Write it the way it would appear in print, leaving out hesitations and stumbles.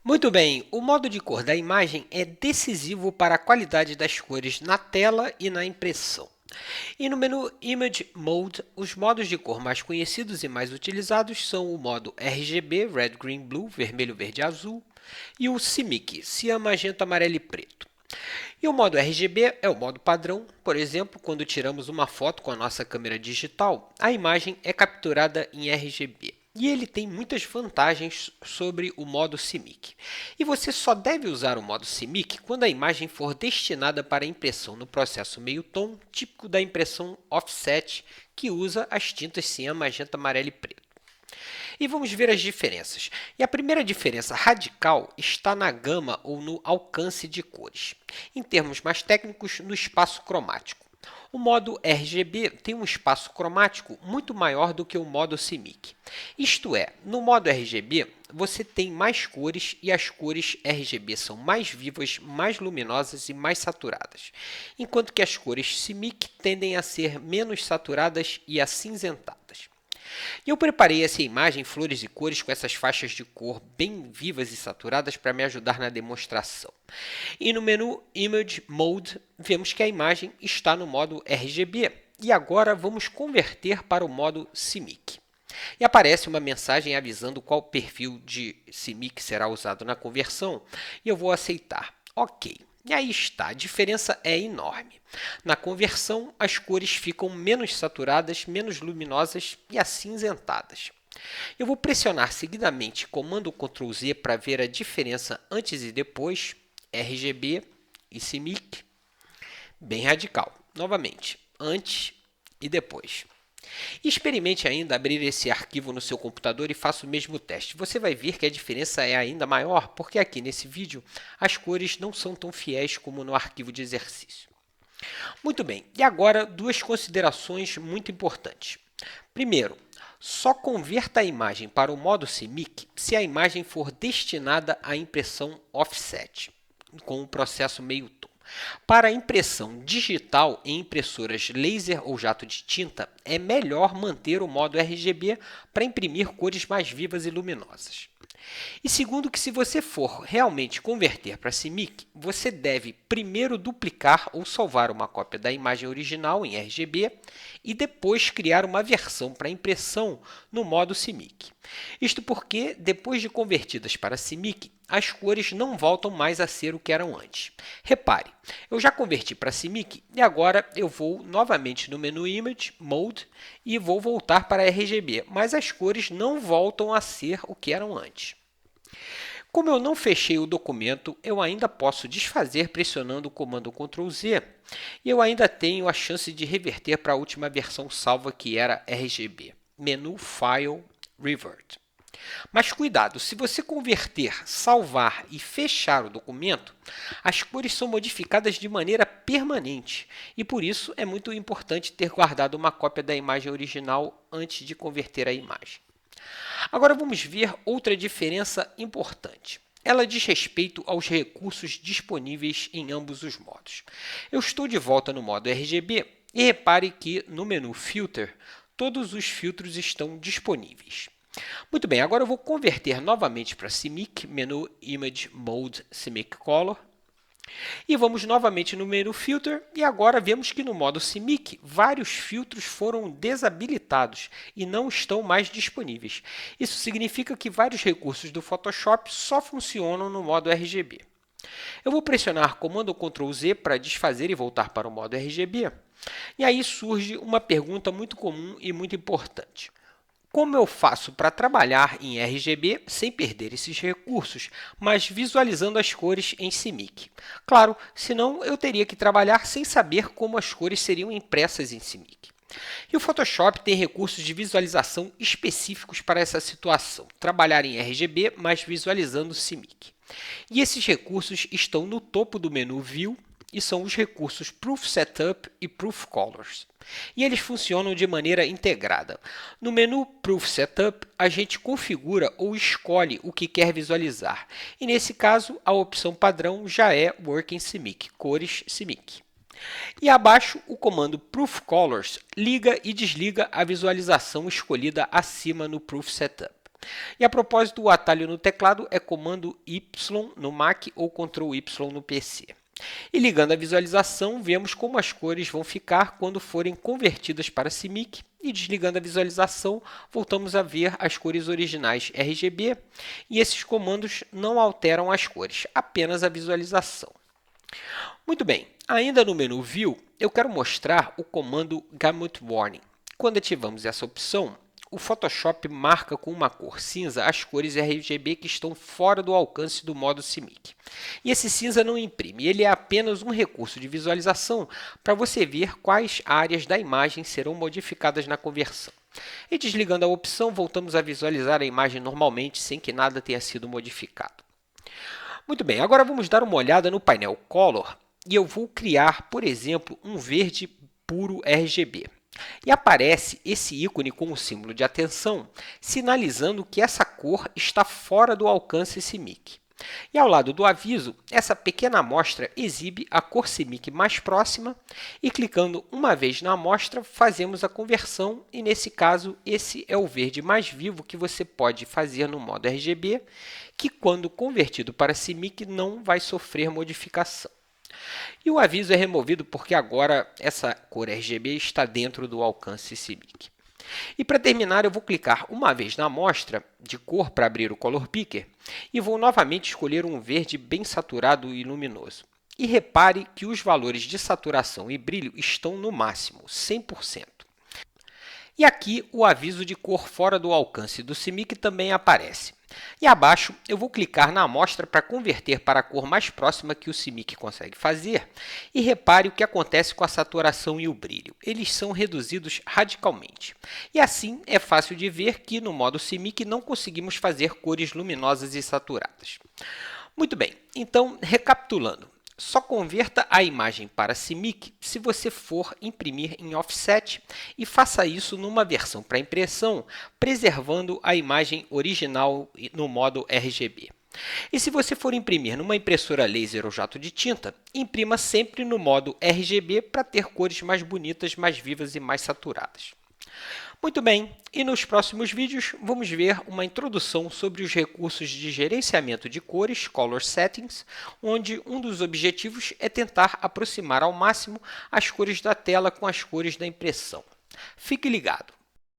Muito bem, o modo de cor da imagem é decisivo para a qualidade das cores na tela e na impressão. E no menu Image Mode, os modos de cor mais conhecidos e mais utilizados são o modo RGB, Red, Green, Blue, vermelho, verde e azul, e o CMYK, cian, magenta, amarelo e preto. E o modo RGB é o modo padrão, por exemplo, quando tiramos uma foto com a nossa câmera digital, a imagem é capturada em RGB. E ele tem muitas vantagens sobre o modo CMYK. E você só deve usar o modo CMYK quando a imagem for destinada para impressão no processo meio-tom, típico da impressão offset, que usa as tintas cian, magenta, amarelo e preto. E vamos ver as diferenças. E a primeira diferença radical está na gama ou no alcance de cores. Em termos mais técnicos, no espaço cromático. O modo RGB tem um espaço cromático muito maior do que o modo CMYK. Isto é, no modo RGB, você tem mais cores e as cores RGB são mais vivas, mais luminosas e mais saturadas, enquanto que as cores CMYK tendem a ser menos saturadas e acinzentadas. E eu preparei essa imagem em flores e cores com essas faixas de cor bem vivas e saturadas para me ajudar na demonstração. E no menu Image Mode, vemos que a imagem está no modo RGB. E agora vamos converter para o modo CMYK. E aparece uma mensagem avisando qual perfil de CMYK será usado na conversão, e eu vou aceitar. Ok. E aí está, a diferença é enorme. Na conversão, as cores ficam menos saturadas, menos luminosas e acinzentadas. Eu vou pressionar seguidamente Comando Ctrl Z para ver a diferença antes e depois, RGB e CMYK, bem radical. Novamente, antes e depois. Experimente ainda abrir esse arquivo no seu computador e faça o mesmo teste. Você vai ver que a diferença é ainda maior, porque aqui nesse vídeo as cores não são tão fiéis como no arquivo de exercício. Muito bem, e agora duas considerações muito importantes. Primeiro, só converta a imagem para o modo CMYK se a imagem for destinada à impressão offset, com o processo meio-tom. Para a impressão digital em impressoras laser ou jato de tinta, é melhor manter o modo RGB para imprimir cores mais vivas e luminosas. E segundo, que se você for realmente converter para CMYK, você deve primeiro duplicar ou salvar uma cópia da imagem original em RGB e depois criar uma versão para impressão no modo CMYK. Isto porque, depois de convertidas para CMYK, as cores não voltam mais a ser o que eram antes. Repare, eu já converti para CMYK e agora eu vou novamente no menu Image Mode e vou voltar para RGB, mas as cores não voltam a ser o que eram antes. Como eu não fechei o documento, eu ainda posso desfazer pressionando o comando Ctrl Z e eu ainda tenho a chance de reverter para a última versão salva, que era RGB. Menu File Revert. Mas cuidado, se você converter, salvar e fechar o documento, as cores são modificadas de maneira permanente e por isso é muito importante ter guardado uma cópia da imagem original antes de converter a imagem. Agora vamos ver outra diferença importante. Ela diz respeito aos recursos disponíveis em ambos os modos. Eu estou de volta no modo RGB e repare que no menu Filter, todos os filtros estão disponíveis. Muito bem, agora eu vou converter novamente para CMYK, menu Image Mode CMYK Color. E vamos novamente no menu Filter e agora vemos que no modo CMYK vários filtros foram desabilitados e não estão mais disponíveis. Isso significa que vários recursos do Photoshop só funcionam no modo RGB. Eu vou pressionar Comando Ctrl Z para desfazer e voltar para o modo RGB. E aí surge uma pergunta muito comum e muito importante. Como eu faço para trabalhar em RGB sem perder esses recursos, mas visualizando as cores em CMYK? Claro, senão eu teria que trabalhar sem saber como as cores seriam impressas em CMYK. E o Photoshop tem recursos de visualização específicos para essa situação, trabalhar em RGB, mas visualizando CMYK. E esses recursos estão no topo do menu View e são os recursos Proof Setup e Proof Colors. E eles funcionam de maneira integrada. No menu Proof Setup, a gente configura ou escolhe o que quer visualizar. E nesse caso, a opção padrão já é Working CMYK, cores CMYK. E abaixo, o comando Proof Colors liga e desliga a visualização escolhida acima no Proof Setup. E a propósito, o atalho no teclado é comando Y no Mac ou Ctrl Y no PC. E ligando a visualização, vemos como as cores vão ficar quando forem convertidas para CMYK. E desligando a visualização, voltamos a ver as cores originais RGB. E esses comandos não alteram as cores, apenas a visualização. Muito bem, ainda no menu View, eu quero mostrar o comando Gamut Warning. Quando ativamos essa opção, o Photoshop marca com uma cor cinza as cores RGB que estão fora do alcance do modo CMYK. E esse cinza não imprime, ele é apenas um recurso de visualização para você ver quais áreas da imagem serão modificadas na conversão. E desligando a opção, voltamos a visualizar a imagem normalmente, sem que nada tenha sido modificado. Muito bem, agora vamos dar uma olhada no painel Color e eu vou criar, por exemplo, um verde puro RGB. E aparece esse ícone com o símbolo de atenção, sinalizando que essa cor está fora do alcance CMYK. E ao lado do aviso, essa pequena amostra exibe a cor CMYK mais próxima e clicando uma vez na amostra, fazemos a conversão e nesse caso, esse é o verde mais vivo que você pode fazer no modo RGB, que quando convertido para CMYK não vai sofrer modificação. E o aviso é removido porque agora essa cor RGB está dentro do alcance CMYK. E para terminar, eu vou clicar uma vez na amostra de cor para abrir o Color Picker e vou novamente escolher um verde bem saturado e luminoso. E repare que os valores de saturação e brilho estão no máximo, 100%. E aqui o aviso de cor fora do alcance do CMYK também aparece. E abaixo eu vou clicar na amostra para converter para a cor mais próxima que o CMYK consegue fazer. E repare o que acontece com a saturação e o brilho. Eles são reduzidos radicalmente. E assim é fácil de ver que no modo CMYK não conseguimos fazer cores luminosas e saturadas. Muito bem, então recapitulando. Só converta a imagem para CMYK se você for imprimir em offset e faça isso numa versão para impressão, preservando a imagem original no modo RGB. E se você for imprimir numa impressora laser ou jato de tinta, imprima sempre no modo RGB para ter cores mais bonitas, mais vivas e mais saturadas. Muito bem, e nos próximos vídeos vamos ver uma introdução sobre os recursos de gerenciamento de cores, Color Settings, onde um dos objetivos é tentar aproximar ao máximo as cores da tela com as cores da impressão. Fique ligado!